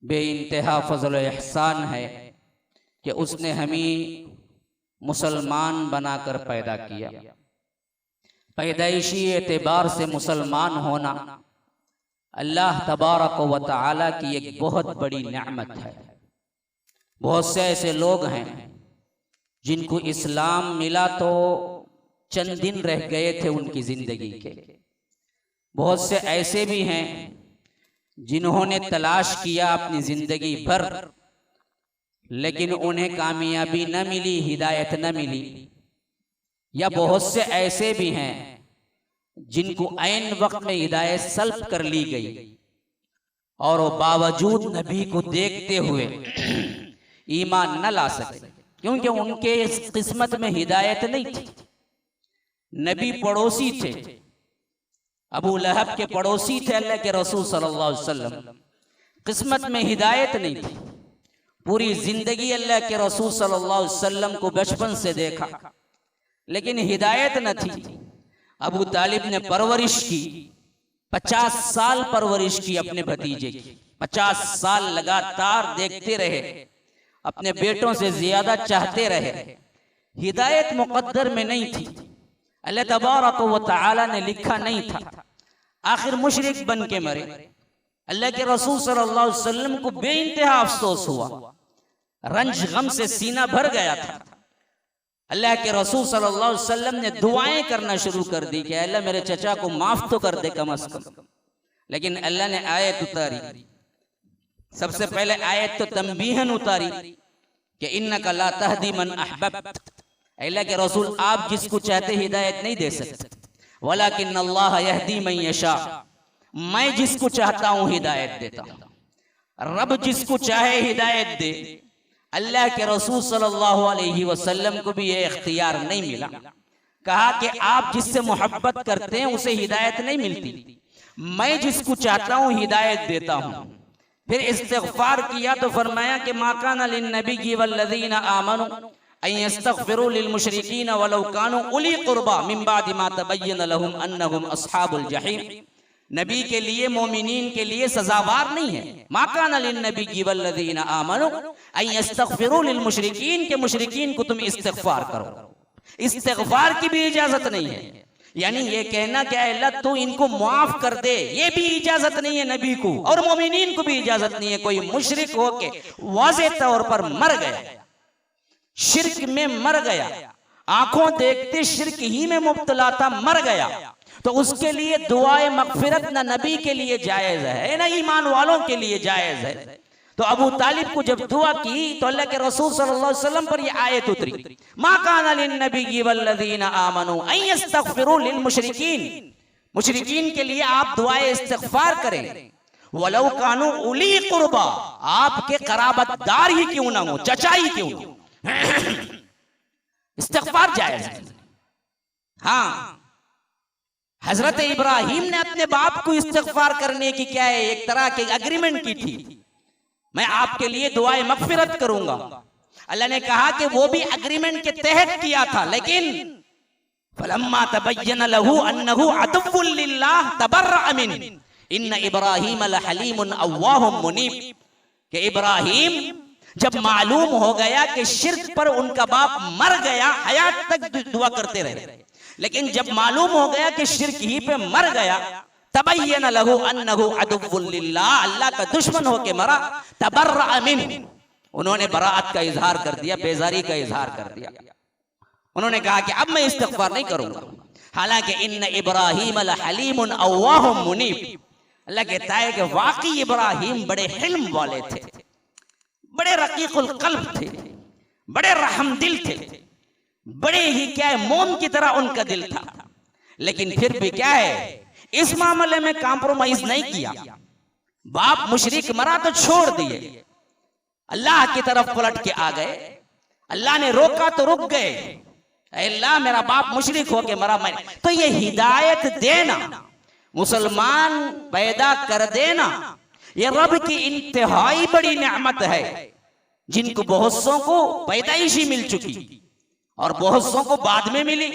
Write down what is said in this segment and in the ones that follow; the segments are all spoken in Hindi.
बेइंतहा फजल एहसान है कि उसने हमें मुसलमान बनाकर पैदा किया। पैदाइशी एतबार से मुसलमान होना अल्लाह तबारक व तआला की एक बहुत बड़ी नेमत है। बहुत से ऐसे लोग हैं जिनको इस्लाम मिला तो चंद दिन रह गए थे उनकी जिंदगी के। बहुत से ऐसे भी हैं जिन्होंने तलाश किया अपनी जिंदगी भर, लेकिन उन्हें कामयाबी न मिली, हिदायत न मिली। या बहुत से ऐसे भी हैं जिनको ऐन वक्त में हिदायत सल्ब कर ली गई और वो बावजूद नबी को देखते हुए ईमान न ला सके, क्योंकि उनके किस्मत में हिदायत नहीं थी। नबी पड़ोसी थे, अबू लहब के पड़ोसी थे अल्लाह के रसूल सल्लल्लाहु अलैहि वसल्लम। किस्मत में हिदायत नहीं थी। पूरी जिंदगी अल्लाह के रसूल सल्लल्लाहु अलैहि वसल्लम को बचपन से देखा, लेकिन हिदायत न थी। अबू तालिब ने परवरिश की, 50 साल परवरिश की अपने भतीजे की। 50 साल लगातार देखते रहे, अपने बेटों से ज्यादा चाहते रहे। हिदायत मुकद्दर में नहीं थी, अल्लाह तबारक व तआला ने लिखा नहीं था। आखिर मुशरिक बन के मरे। अल्लाह के रसूल सल्लल्लाहु अलैहि वसल्लम को बेइंतहा अफसोस हुआ, रंज गम से सीना भर गया था। अल्लाह के रसूल सल्लल्लाहु अलैहि वसल्लम ने दुआएं करना शुरू कर दी कि अल्लाह मेरे चचा को माफ तो कर दे कम अज कम। लेकिन अल्लाह ने आयत उतारी। सबसे पहले आयत तो तंबीहन उतारी कि इन्नका ला तहदी मन अहबब्त, अल्लाह के रसूल आप जिसको चाहते हिदायत नहीं दे सकते। वलाकिन अल्लाह यहदी मन यशा, मैं जिसको चाहता हूं हिदायत देता हूं। रब जिसको चाहे हिदायत दे। अल्लाह के रसूल सल्लल्लाहु अलैहि वसल्लम को भी ये इख्तियार नहीं मिला। कहा कि आप जिससे मोहब्बत करते हैं उसे हिदायत नहीं मिलती, मैं जिसको चाहता हूं हिदायत देता हूं। फिर इस्तिग़फ़ार किया तो फरमाया कि मा काना लिन्नबिय्यि वल्लज़ीना आमनू अन यस्तग़फ़िरू लिलमुशरिकीन वलौ कानू उली क़ुरबा मिन बादि मा तबय्यन लहुम अन्नहुम अस्हाबुल जहीम। नबी के लिए, मोमिनीन के लिए सजावार नहीं है। मा काना लिन्नबिय्यि वल्लज़ीना आमनू अन यस्तग़फ़िरू लिलमुशरिकीन, के मुशरिकीन को तुम इस्तिग़फ़ार करो। इस्तिग़फ़ार की भी इजाजत नहीं है। यानी ये कहना क्या है, अल्लाह तू इनको माफ कर दे, ये भी इजाजत नहीं है नबी को, और मोमिनीन को भी इजाजत नहीं है। कोई मुशरिक होके वाज़ेह तौर पर मर गया, शिर्क में मर गया, आंखों देखते शिर्क ही में मुब्तला था, मर गया, तो उसके लिए दुआए मगफिरत ना नबी के लिए जायज है ना ईमान वालों के लिए जायज है। तो अबू तालिब को जब दुआ की तो अल्लाह के रसूल सल्लल्लाहु अलैहि वसल्लम पर यह आयत उतरी, मा काना लिन्नबिय्यि वल्लज़ीना आमनू अन यस्तग़फ़िरू लिलमुशरिकीन, मुशरिकीन के लिए आप दुआए इस्तिग़फ़ार करें। वलौ कानू उली क़ुरबा, आपके क़राबतदार ही क्यों ना हो, चचा ही क्यों हो, इस्तिग़फ़ार जायज है। हाँ, हजरत इब्राहिम ने अपने बाप को इस्तिग़फ़ार करने की क्या है, एक तरह की एग्रीमेंट की थी, मैं आपके लिए दुआए मगफिरत करूंगा। अल्लाह ने कहा कि वो भी एग्रीमेंट के तहत किया था, लेकिन फलम्मा तबय्यन लहू अन्नहु अदुव्वुल लिल्लाह तबर्रअ मिन इन्न इब्राहीम लहलीमुन अव्वाहुम मुनीब। कि इब्राहिम जब मालूम हो गया कि शिर्क पर उनका बाप मर गया, हयात तक दुआ करते रहे, लेकिन जब मालूम हो गया कि शिर्क ही पे मर गया, तबय्यन लहू अन्नहु अदुव्वुल लिल्लाह, अल्लाह का दुश्मन होके मरा, तबर्रअ मिन, उन्होंने बराअत का इजहार कर दिया, बेजारी का इजहार कर दिया। उन्होंने कहा कि अब मैं इस्तिग़फ़ार नहीं करूंगा। हालांकि इन्न इब्राहीम लहलीमुन अव्वाहुम मुनीब, अल्लाह कहता है कि वाकई इब्राहिम बड़े हिल्म वाले थे, बड़े रकीकुल क़ल्ब थे, बड़े रहमदिल थे, बड़े ही क्या है मोम की तरह उनका दिल था। लेकिन फिर भी क्या है, इस मामले में कॉम्प्रोमाइज नहीं किया। बाप मुशरिक मरा तो छोड़ दिए, अल्लाह की तरफ पलट के आ गए। अल्लाह ने रोका तो रुक गए, अल्लाह मेरा बाप मुशरिक होके मरा, मैं तो ये हिदायत देना, मुसलमान पैदा कर देना, ये रब की इंतहाई बड़ी नेमत है, जिनको बहुत सौ को पैदाइशी मिल चुकी और बहुत सौ को बाद में मिली,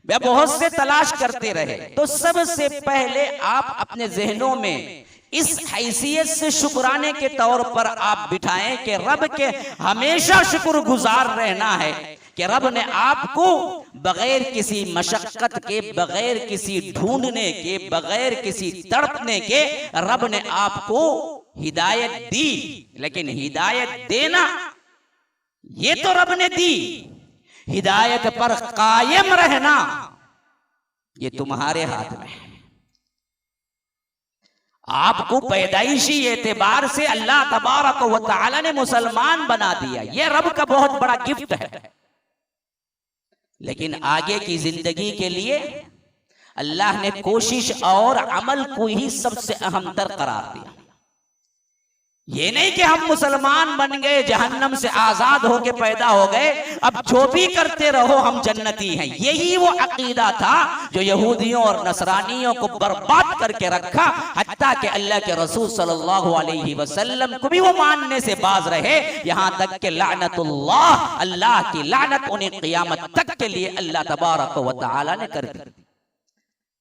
वे बहुत से तलाश करते रहे। तो सबसे पहले आप अपने जहनों में इस हैसियत से शुक्राने के तौर पर आप बिठाएं कि रब के हमेशा शुक्रगुजार रहना है कि रब ने आपको बगैर किसी मशक्कत के, बगैर किसी ढूंढने के, बगैर किसी तड़पने के रब ने आपको हिदायत दी। लेकिन हिदायत देना ये तो रब ने दी, हिदायत पर कायम रहना ये तुम्हारे हाथ में है। आपको पैदाइशी एतबार से अल्लाह तबारक व तआला ने मुसलमान बना दिया, ये रब का बहुत बड़ा गिफ्ट है। लेकिन आगे की जिंदगी के लिए अल्लाह ने कोशिश और अमल को ही सबसे अहम तर करार दिया। ये नहीं कि हम मुसलमान बन गए, जहन्नम से आजाद होके पैदा हो गए, अब जो भी करते रहो हम जन्नती हैं। यही वो अकीदा था जो यहूदियों और नसरानियों को बर्बाद करके रखा, हत्ता कि अल्लाह के रसूल सल्लल्लाहु अलैहि वसल्लम को भी वो मानने से बाज रहे, यहां तक कि लानतुल्लाह, अल्लाह की लानत उन्हें क़यामत तक के लिए अल्लाह तबारक व तआला ने कर दी।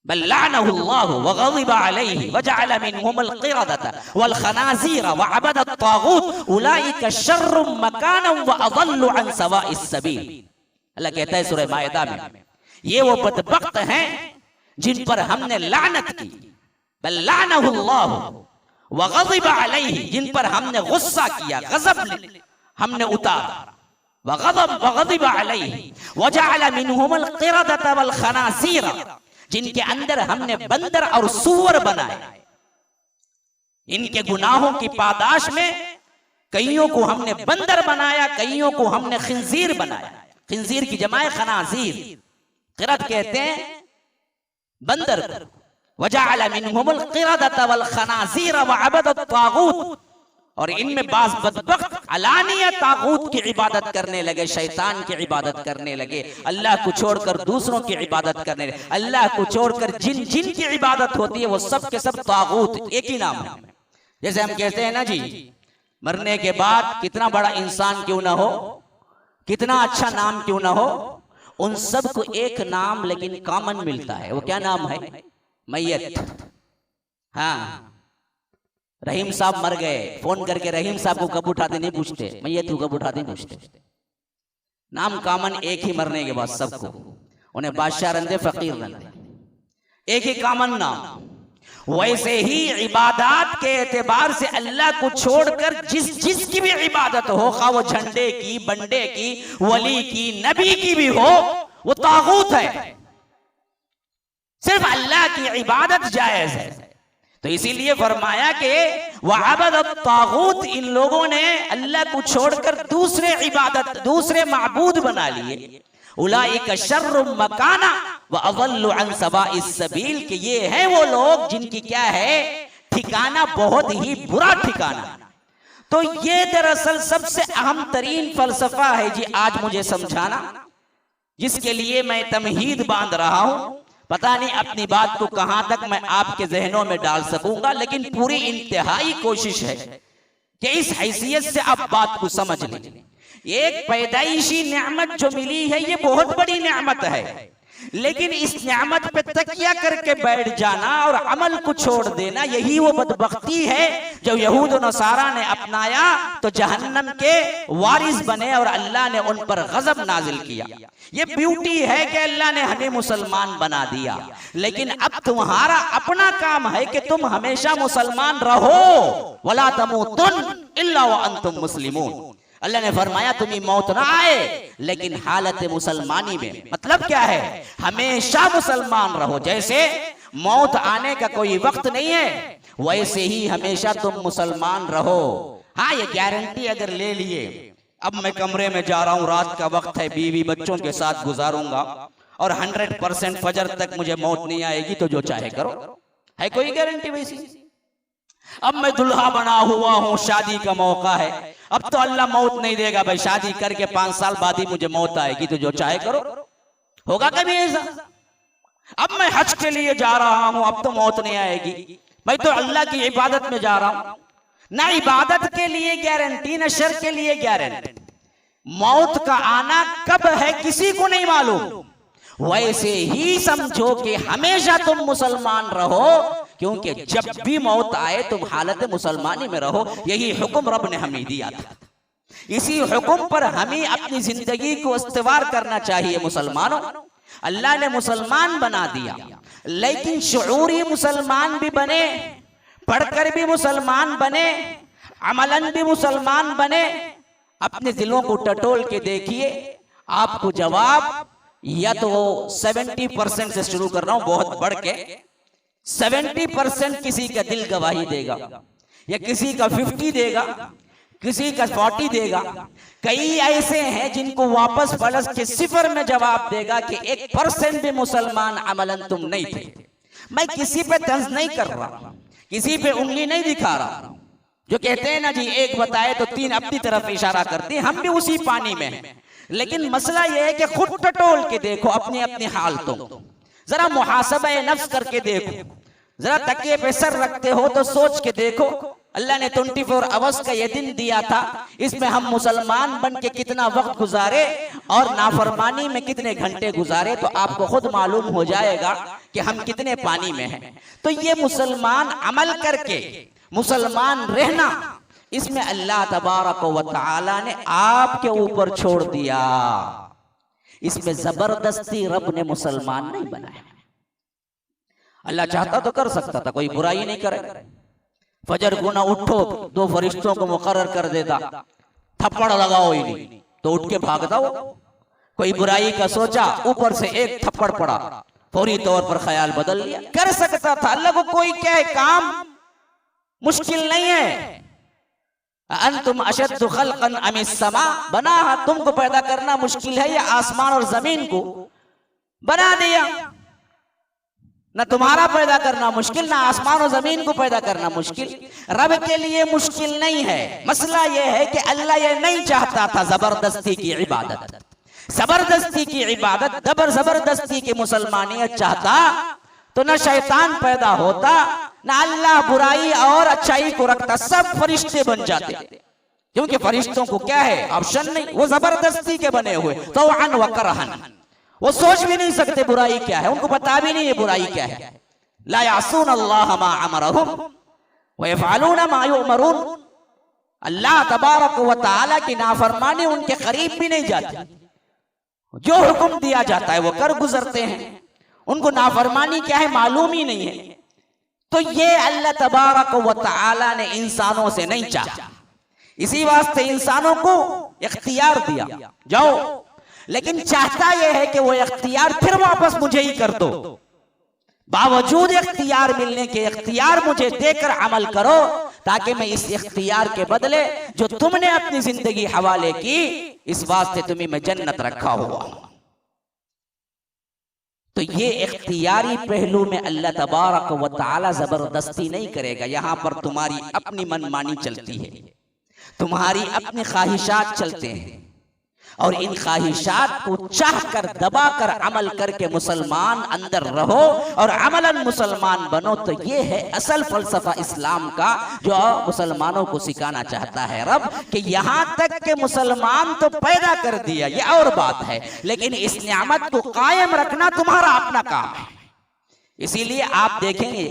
बल लानहुल्लाहु व ग़ज़िबा अलैहि व जअल मिनहुमुल क़िरदता वल ख़नाज़ीर व अबद अत-ताग़ूत उलाइका शर्रुम मकानन व अज़ल्लु अन सवाइस सबील। अल्लाह कहता है सूरह माइदा में, ये वो बदबख्त हैं जिन पर हमने लानत की। बल लानहुल्लाहु व ग़ज़िबा अलैहि, जिन पर हमने गुस्सा किया, गज़ब हमने उतारा। व ग़ज़िबा अलैहि व जअल मिनहुमुल क़िरदता वल ख़नाज़ीर, जिनके अंदर हमने बंदर और सूअर बनाए। इनके गुनाहों की पादाश में कईयों को हमने बंदर बनाया, कईयों को हमने खिंजीर बनाया। खिंजीर की जमाए खनाजीर, क़िरद कहते हैं बंदर को। वजअल मिनहुमुल क़िरदता वल खनाजीर व अबद अत-ताग़ूत, और इनमें बाज़ बदबख्त अलानिया तागूत की इबादत करने लगे, शैतान की इबादत करने लगे, अल्लाह को छोड़कर दूसरों की इबादत करने लगे। अल्लाह को छोड़कर जिन जिन की इबादत होती है वो सब के सब तागूत, एक ही नाम है। जैसे हम कहते हैं ना जी, मरने के बाद कितना बड़ा इंसान क्यों ना हो, कितना अच्छा नाम क्यों ना हो, उन सब को एक नाम लेकिन कॉमन मिलता है। वो क्या नाम है? मैयत। हाँ, रहीम साहब मर गए, फोन करके रहीम साहब को कब उठाते नहीं पूछते, मैयत को कब उठाते नहीं पूछते। नाम कॉमन एक ही मरने के बाद सबको, उन्हें बादशाह रंदे फकीर रंदे, एक ही कॉमन नाम। वैसे ही इबादत के एतबार से अल्लाह को छोड़कर जिसकी भी इबादत हो, खा वो झंडे की, बंडे की, वली की, नबी की भी हो, वो तागूत है। सिर्फ अल्लाह की इबादत जायज है। तो इसीलिए फरमाया कि वअबद अत-तागूत, इन लोगों ने अल्लाह को छोड़कर दूसरे इबादत, दूसरे माबूद बना लिए। उलाइका शर्रुम मकाना व अज़ल्लु अन सवाइस सबील, कि ये हैं वो लोग जिनकी क्या है, ठिकाना बहुत ही बुरा ठिकाना। तो ये दरअसल सबसे अहम तरीन फलसफा है जी आज मुझे समझाना, जिसके लिए मैं तमहीद बांध रहा हूं। पता नहीं अपनी बात को कहां तक मैं आपके जहनों में डाल सकूंगा, लेकिन पूरी इंतहाई कोशिश है कि इस हैसियत से आप बात को समझ लें। एक पैदाइशी नेमत जो मिली है ये बहुत बड़ी नेमत है, लेकिन इस नेमत पे तकिया करके बैठ जाना और अमल को छोड़ देना, यही वो बदबख्ती है जो यहूद और नसारा ने अपनाया तो जहन्नम के वारिस बने और अल्लाह ने उन पर गजब नाजिल किया। ये ब्यूटी है कि अल्लाह ने हमें मुसलमान बना दिया, लेकिन अब तुम्हारा अपना काम है कि तुम हमेशा मुसलमान रहो। वला तमूतुन इल्ला व अंतुम मुस्लिमून। अल्लाह ने फरमाया तुम्हें मौत ना आए लेकिन हालत मुसलमानी में। मतलब क्या है? हमेशा मुसलमान रहो। जैसे मौत आने का कोई वक्त नहीं है, वैसे ही हमेशा तुम मुसलमान रहो। हाँ, ये गारंटी अगर ले लिए, अब मैं कमरे में जा रहा हूँ, रात का वक्त है, बीवी बच्चों के साथ गुजारूंगा और 100% फजर तक मुझे मौत नहीं आएगी, तो जो चाहे करो, है कोई गारंटी वैसी? अब मैं दुल्हा बना हुआ हूँ, शादी का मौका है, अब तो अल्लाह मौत नहीं देगा भाई, शादी करके 5 साल बाद ही मुझे मौत आएगी, तो जो चाहे करो। होगा कभी ऐसा? अब मैं हज के लिए जा रहा हूं, अब तो मौत नहीं आएगी, मैं तो अल्लाह की इबादत में जा रहा हूं। ना इबादत के लिए गारंटी, ना शर के लिए गारंटी। मौत का आना कब है किसी को नहीं मालूम। वैसे ही समझो कि हमेशा तुम मुसलमान रहो, क्योंकि जब भी मौत आए तुम हालत मुसलमानी में रहो, यही हुक्म रब ने हमें दिया था। इसी हुक्म पर हमें अपनी जिंदगी को इस्तेवार करना चाहिए। मुसलमानों, अल्लाह ने मुसलमान बना दिया, लेकिन शऊरी मुसलमान भी बने, पढ़कर भी मुसलमान बने, अमलन भी मुसलमान बने। अपने दिलों को टटोल के देखिए, आपको जवाब या तो 70% से शुरू कर रहा हूं, बहुत बढ़ के 70% किसी का दिल गवाही देगा, या किसी का 50 देगा, किसी का 40 देगा। कई ऐसे हैं जिनको वापस पलट के 0 में जवाब देगा कि 1% भी मुसलमान अमलन तुम नहीं थे। मैं किसी पे तंज नहीं कर रहा, किसी पे उंगली नहीं दिखा रहा। जो कहते हैं ना जी, एक बताए तो 3 अपनी तरफ इशारा करते हैं, हम भी उसी पानी में हैं। लेकिन मसला यह है कि खुद टटोल के देखो अपनी अपनी हालतों, जरा मुहासबा नफ्स करके देखो, जरा तकिए पे सर रखते हो तो सोच के देखो। अल्लाह ने 24 आवर्स का ये दिन दिया था, इसमें हम मुसलमान बन के कितना वक्त गुजारे और नाफरमानी में कितने घंटे गुजारे, तो आपको खुद मालूम हो जाएगा कि हम कितने पानी में हैं। तो ये मुसलमान अमल करके मुसलमान रहना, इसमें अल्लाह तबारक व तआला ने आपके ऊपर छोड़ दिया। इसमें जबरदस्ती रब ने मुसलमान नहीं बनाया। अल्लाह चाहता तो कर सकता था, कोई बुराई नहीं करे। फजर गुना उठो, 2 फरिश्तों को मुकर्रर कर देता, थप्पड़ लगाओ ही नहीं तो उठ के भागता हो। कोई बुराई का सोचा, ऊपर से एक थप्पड़ पड़ा, फौरी तौर पर ख्याल बदल लिया। कर सकता था, अल्लाह को कोई क्या काम मुश्किल नहीं है। अंतुम अशद्दु खल्क़न अमिस समा, बना तुमको पैदा करना मुश्किल है या आसमान और जमीन को बना दिया? ना तुम्हारा पैदा करना मुश्किल, ना आसमान और जमीन को पैदा करना मुश्किल। रब के लिए मुश्किल नहीं है। मसला यह है कि अल्लाह ये नहीं चाहता था जबरदस्ती की इबादत, जबरदस्ती की इबादत, जबरदस्ती की मुसलमानियत चाहता तो न शैतान पैदा होता, ना अल्लाह बुराई और अच्छाई को रखता, सब फरिश्ते बन जाते। क्योंकि फरिश्तों को क्या है, ऑप्शन नहीं, वो जबरदस्ती के बने हुए, तौअन व करहन। वो सोच भी नहीं सकते बुराई क्या है, उनको पता भी नहीं है बुराई क्या है। ला यासून अल्लाह मा अमरहुम व यफअलून मा युमरून। अल्लाह तबारक व तआला की नाफरमानी उनके करीब भी नहीं जाती, जो हुक्म दिया जाता है वो कर गुजरते हैं। उनको नाफरमानी क्या है मालूम ही नहीं है। तो ये अल्लाह तबारक व तआला ने इंसानों से नहीं चाहा, इसी वास्ते इंसानों को इख्तियार दिया, जाओ, लेकिन चाहता यह है कि वो इख्तियार फिर वापस मुझे ही कर दो। बावजूद इख्तियार मिलने के, इख्तियार मुझे देकर अमल करो, ताकि मैं इस इख्तियार के बदले जो तुमने अपनी जिंदगी हवाले की, इस वास्ते तुम्हें मैं जन्नत रखा हुआ। तो ये इख्तियारी पहलू में अल्लाह तबारक व तआला जबरदस्ती नहीं करेगा। यहां पर तुम्हारी अपनी मनमानी चलती है, तुम्हारी अपनी ख्वाहिशात चलते हैं, और इन ख्वाहिशात को चाह कर दबा कर अमल करके मुसलमान अंदर रहो और अमलन मुसलमान बनो। तो ये है असल फलसफा इस्लाम का, जो मुसलमानों को सिखाना चाहता है रब, कि यहां तक के मुसलमान तो पैदा कर दिया, ये और बात है, लेकिन इस नियामत को कायम रखना तुम्हारा अपना काम है। इसीलिए आप देखेंगे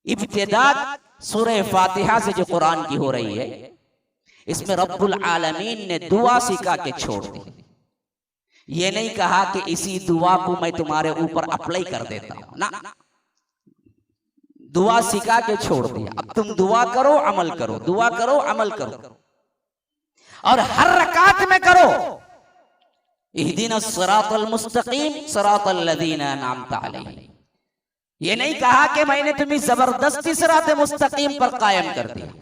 इब्तिदा सूरह फातिहा से जो कुरान की हो रही है, इसमें रब्बुल आलमीन ने दुआ सिखा के छोड़ दी। ये नहीं कहा कि इसी दुआ को मैं तुम्हारे ऊपर अप्लाई कर देता हूं, ना, दुआ सिखा के छोड़ दिया। अब तुम दुआ करो, अमल करो, दुआ करो, अमल करो, और हर रकात में करो इहदिनस सिरातल मुस्तकीम सिरातल लज़ीना अनअमता अलैहिम। ये नहीं कहा कि मैंने तुम्हें जबरदस्ती सिरात मुस्तकीम पर कायम कर दिया,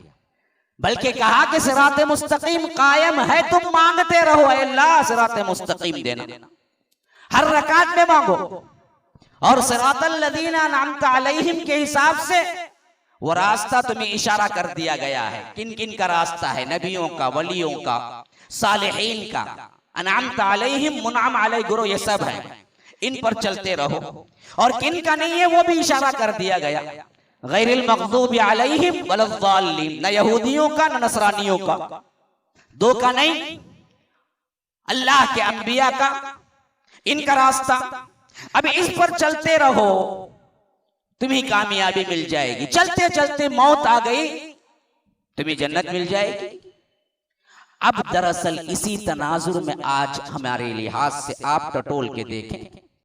बल्कि कहा कि सिरात मुस्तकीम कायम है, तुम मांगते रहो, अल्लाह सिरात मुस्तकीम देना, हर रकात में मांगो। और सिरातल लज़ीना अनअमता अलैहिम के हिसाब से वो रास्ता तुम्हें इशारा कर दिया गया है। किन किन का रास्ता है? नबियों का, वलियों का, सालिहीन का। अनअमता अलैहिम, मुनअम अलैहि, गुरु, ये सब है, इन पर चलते रहो। और किन का नहीं है वो भी इशारा कर दिया गया, गैरिल मग़ज़ूबि अलैहिम वलद्दाल्लीन, न यहूदियों का न नसरानियों का, दो का नहीं, अल्लाह के अंबिया का, इनका रास्ता। अब इस पर चलते रहो तो तुम्हें कामयाबी मिल जाएगी, चलते चलते मौत आ गई, तुम्हें जन्नत मिल जाएगी। अब दरअसल इसी तनाजुर में आज हमारे लिहाज से आप टटोल के देखें,